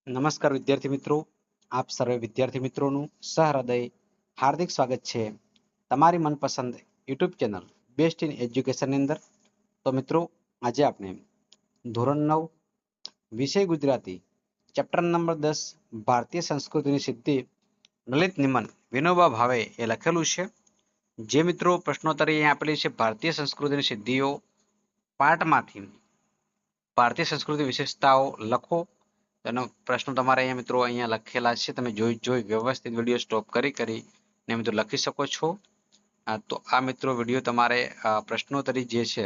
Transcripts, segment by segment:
નમસ્કાર વિદ્યાર્થી મિત્રો, આપ સર્વે વિદ્યાર્થી મિત્રોનું સહૃદય હાર્દિક સ્વાગત છે તમારી મનપસંદ યુટ્યુબ ચેનલ બેસ્ટ ઇન એજ્યુકેશનની અંદર. તો મિત્રો, આજે આપણે ધોરણ 9 વિષય ગુજરાતી ચેપ્ટર નંબર 10 ભારતીય સંસ્કૃતિની સિદ્ધિ લલિત નિમન વિનોબા ભાવે એ લખેલું છે. જે મિત્રો પ્રશ્નોત્તરી અહીં આપેલી છે ભારતીય સંસ્કૃતિની સિદ્ધિઓ પાઠમાંથી ભારતીય સંસ્કૃતિ વિશેષતાઓ લખો. એનો પ્રશ્નો તમારે અહીંયા મિત્રો અહીંયા લખેલા છે, તમે જોઈ વ્યવસ્થિત વિડીયો સ્ટોપ કરીને મિત્રો લખી શકો છો. તો આ મિત્રો વિડીયો તમારે પ્રશ્નોત્તરી જે છે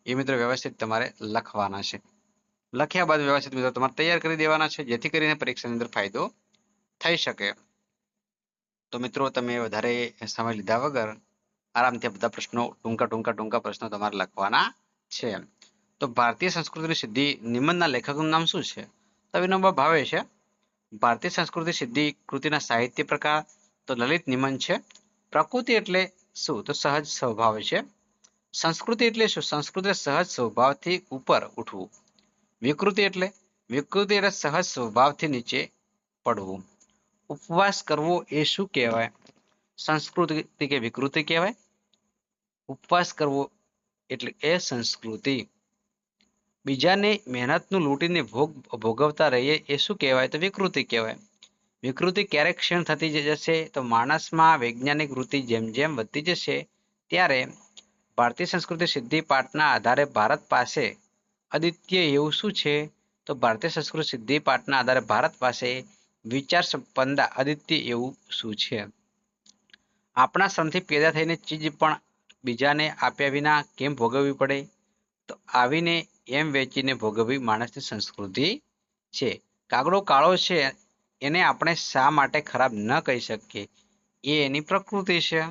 એ મિત્રો વ્યવસ્થિત તમારે લખવાના છે. લખ્યા બાદ વ્યવસ્થિત મિત્રો તમારે તૈયાર કરી દેવાના છે, જેથી કરીને પરીક્ષાની અંદર ફાયદો થઈ શકે. તો મિત્રો તમે વધારે સમય લીધા વગર આરામથી બધા પ્રશ્નો ટૂંકા પ્રશ્નો તમારે લખવાના છે. તો ભારતીય સંસ્કૃતિની સિદ્ધિ નિમનના લેખકનું નામ શું છે? તો વિનોબા ભાવે છે. ભારતીય સંસ્કૃતિ સિદ્ધિ કૃતિના સાહિત્ય પ્રકાર તો લલિત નિમન છે. પ્રકૃતિ એટલે શું? તો સહજ સ્વભાવ છે. સંસ્કૃતિ એટલે શું? સંસ્કૃતિ સહજ સ્વભાવથી ઉપર ઉઠવું. વિકૃતિ એટલે સહજ સ્વભાવથી નીચે પડવું. ઉપવાસ કરવો એ શું કહેવાય? સંસ્કૃતિ કે વિકૃતિ કહેવાય? ઉપવાસ કરવો એટલે એ સંસ્કૃતિ. બીજાને મહેનતનું લૂંટીને ભોગવતા રહીએ એ શું કહેવાય? તો વિકૃતિ કહેવાય. વિકૃતિ ક્યારે ક્ષીણ થતી જશે? તો માણસમાં વૈજ્ઞાનિક વૃત્તિ જેમ જેમ વધતી જશે ત્યારે ભારતીય સંસ્કૃતિ સિદ્ધિ પાઠના આધારે ભારત પાસે અદ્વિતીય એવું શું છે? તો ભારતીય સંસ્કૃતિ સિદ્ધિ પાઠના આધારે ભારત પાસે વિચાર સંપન્નતા અદ્વિતીય એવું શું છે? આપણા શ્રમથી પેદા થઈને ચીજ પણ બીજાને આપ્યા વિના કેમ ભોગવવી પડે? તો આવીને એમ વેચીને ભોગવવી માણસની સંસ્કૃતિ છે. કાગડો કાળો છે એને આપણે શા માટે ખરાબ ન કહી શકીએ? એ એની પ્રકૃતિ છે.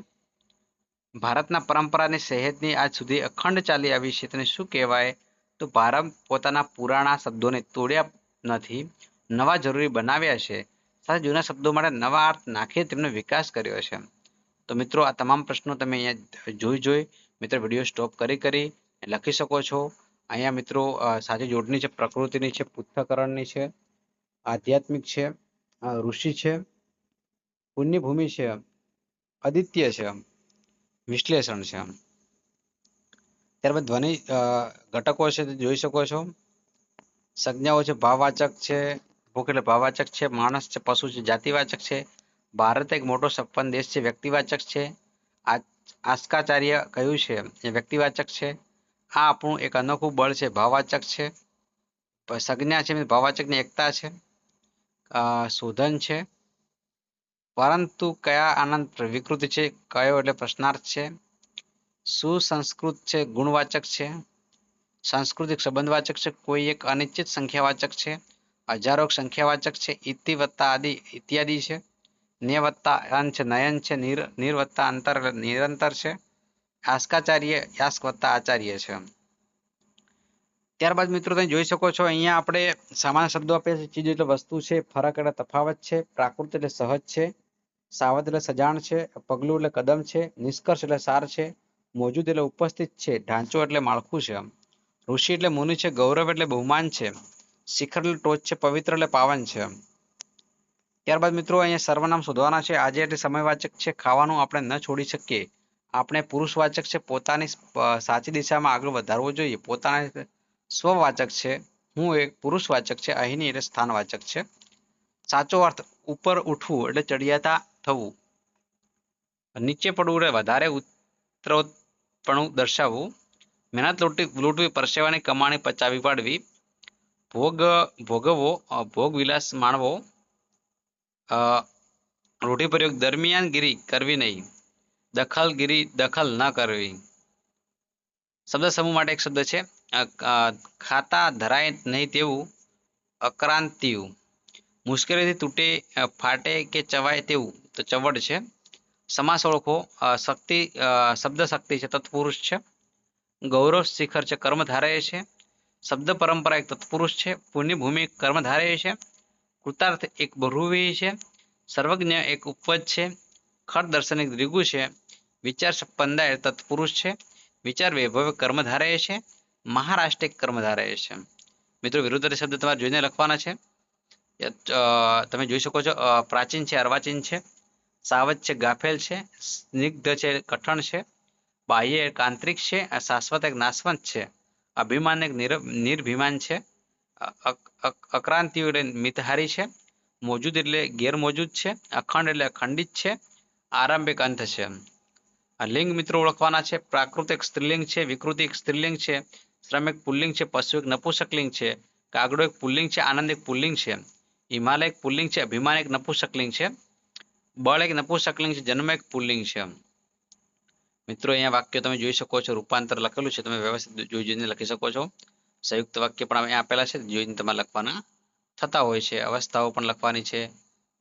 ભારતના પરંપરાની સહેજની આજ સુધી અખંડ ચાલી આવી છે તેને શું કહેવાય? તો ભારત પોતાના પુરાણા શબ્દોને તોડ્યા નથી, નવા જરૂરી બનાવ્યા છે. સાથે જૂના શબ્દો માટે નવા અર્થ નાખી તેમનો વિકાસ કર્યો છે. તો મિત્રો, આ તમામ પ્રશ્નો તમે અહીંયા જોઈ મિત્રો વિડીયો સ્ટોપ કરી લખી શકો છો. અહીંયા મિત્રો સાચી જોડણી છે, પ્રકૃતિની છે, પૃથ્થકરણની છે, આધ્યાત્મિક છે, ઋષિ છે, પુણ્યભૂમિ છે, અદિત્ય છે, વિશ્લેષણ છે. ત્યારબાદ ધ્વનિ ઘટકો છે તે જોઈ શકો છો. સંજ્ઞાઓ છે, ભાવવાચક છે, ભૂખ એટલે ભાવવાચક છે, માણસ છે, પશુ છે, જાતિવાચક છે, ભારત એક મોટો સંપન્ન દેશ છે, વ્યક્તિવાચક છે, આસ્કાચાર્ય કયું છે એ વ્યક્તિવાચક છે, આ આપણું એક અનોખું બળ છે ભાવવાચક છે, સંજ્ઞા છે ભાવવાચકની એકતા છે, શોધન છે, પરંતુ કયા આનંદ વિકૃતિ છે, કયો એટલે પ્રશ્નાર્થ છે, સુસંસ્કૃત છે ગુણવાચક છે, સાંસ્કૃતિક સંબંધવાચક છે, કોઈ એક અનિશ્ચિત સંખ્યાવાચક છે, હજારો સંખ્યાવાચક છે, ઇતિ વત્તા આદિ ઇત્યાદિ છે, ને વત્તા અન છે, નયન છે, નિર વત્તા અંતર નિરંતર છે, આસ્કાચાર્ય યાસ્ક વત્તા આચાર્ય છે. ત્યારબાદ મિત્રો તમે જોઈ શકો છો અહીંયા આપણે સામાન્ય શબ્દો આપ્યા છે. ચીજ એટલે વસ્તુ છે, ફરક એટલે તફાવત છે, પ્રાકૃત એટલે સહજ છે, સાવધ એટલે સજાણ છે, પગલું એટલે કદમ છે, નિષ્કર્ષ એટલે સાર છે, મોજૂદ એટલે ઉપસ્થિત છે, ઢાંચો એટલે માળખું છે, ઋષિ એટલે મુનિ છે, ગૌરવ એટલે બહુમાન છે, શિખર એટલે ટોચ છે, પવિત્ર એટલે પાવન છે. ત્યારબાદ મિત્રો અહીંયા સર્વનામ શોધવાના છે. આજે એટલે સમયવાચક છે, ખાવાનું આપણે ન છોડી શકીએ, આપણે પુરુષવાચક છે, પોતાની સાચી દિશામાં આગળ વધારવો જોઈએ, પોતાના સ્વવાચક છે, હું એક પુરુષવાચક છે, અહીંની એટલે સ્થાનવાચક છે. સાચો અર્થ ઉપર ઉઠવું એટલે ચડિયાતા થવું, નીચે પડવું એટલે વધારે ઉત્તરોત્તરપણું દર્શાવવું, મહેનત લૂંટવી પરસેવાની કમાણી પચાવી પાડવી, ભોગવવો ભોગવિલાસ માણવો, રૂઢિપ્રયોગ દરમિયાનગીરી કરવી નહીં, દખલ ન કરવી. શબ્દ સમૂહ માટે એક શબ્દ છે ખાતા ધરાય નહીં તેવું, અક્રાંતિયું, મુશ્કેલીથી તૂટે ફાટે કે ચવાય તેવું, તો ચવડ છે. સમાસ ઓળખો. શક્તિ શબ્દ શક્તિ છે તત્પુરુષ છે, ગૌરવ શિખર છે કર્મધારય છે, શબ્દ પરંપરા એક તત્પુરુષ છે, પુણ્યભૂમિ એક કર્મધારય છે, કૃતાર્થ એક બહુવ્રીહી છે, સર્વજ્ઞ એક ઉપપદ છે, ખર દર્શન એક દ્વિગુ છે, વિચાર સંપન્નતા એ તત્પુરુષ છે, વિચાર વૈભવ કર્મધારય છે, મહારાષ્ટ્ર એક કર્મધારય છે. મિત્રો વિરુદ્ધ શબ્દ તમારે જોઈને લખવાના છે. તમે જોઈ શકો છો પ્રાચીન છે અર્વાચીન છે, સાવજ છે ગાફેલ છે, સ્નિગ્ધ છે કઠણ છે, બાહ્ય એક આંતરિક છે, શાશ્વત એક નાશવંત છે, અભિમાન એક નિર્ભિમાન છે, અક્રાંતિઓ એટલે મિતહારી છે, મોજૂદ એટલે ગેરમોજૂદ છે, અખંડ એટલે અખંડિત છે, આરંભ એક અંત છે. આ લિંગ મિત્રો ઓળખવાના છે. પ્રાકૃત એક સ્ત્રીલિંગ છે, વિકૃતિ એક સ્ત્રીલિંગ છે, શ્રમ એક પુલ્લિંગ છે, પશુ એક નપુંસકલિંગ છે, કાગડો એક પુલ્લિંગ છે, આનંદ એક પુલ્લિંગ છે, હિમાલય એક પુલ્લિંગ છે, અભિમાન એક નપુંસકલિંગ છે, બળ એક નપુંસકલિંગ છે, જન્મ એક પુલ્લિંગ છે. મિત્રો અહીંયા વાક્ય તમે જોઈ શકો છો, રૂપાંતર લખેલું છે, તમે વ્યવસ્થિત જોઈને લખી શકો છો. સંયુક્ત વાક્ય પણ અહીંયા આપેલા છે, જોઈને તમારે લખવાના થતા હોય છે. અવસ્થાઓ પણ લખવાની છે,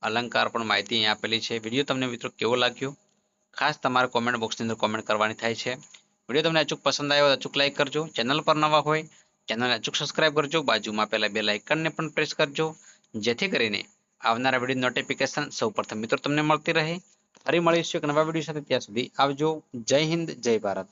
અલંકાર પણ માહિતી અહીંયા આપેલી છે. વિડીયો તમને મિત્રો કેવો લાગ્યો ખાસ તમારે કોમેન્ટ બોક્સની અંદર કોમેન્ટ કરવાની થાય છે. વિડીયો તમને અચૂક પસંદ આવ્યો અચૂક લાઈક કરજો. ચેનલ પર નવા હોય ચેનલને અચૂક સબસ્ક્રાઇબ કરજો. બાજુમાં પેલા બે લાઇકનને પણ પ્રેસ કરજો, જેથી કરીને આવનારા વિડીયો નોટિફિકેશન સૌપ્રથમ મિત્રો તમને મળતી રહે. ફરી મળીશું એક નવા વિડીયો સાથે. ત્યાં સુધી આવજો. જય હિન્દ, જય ભારત.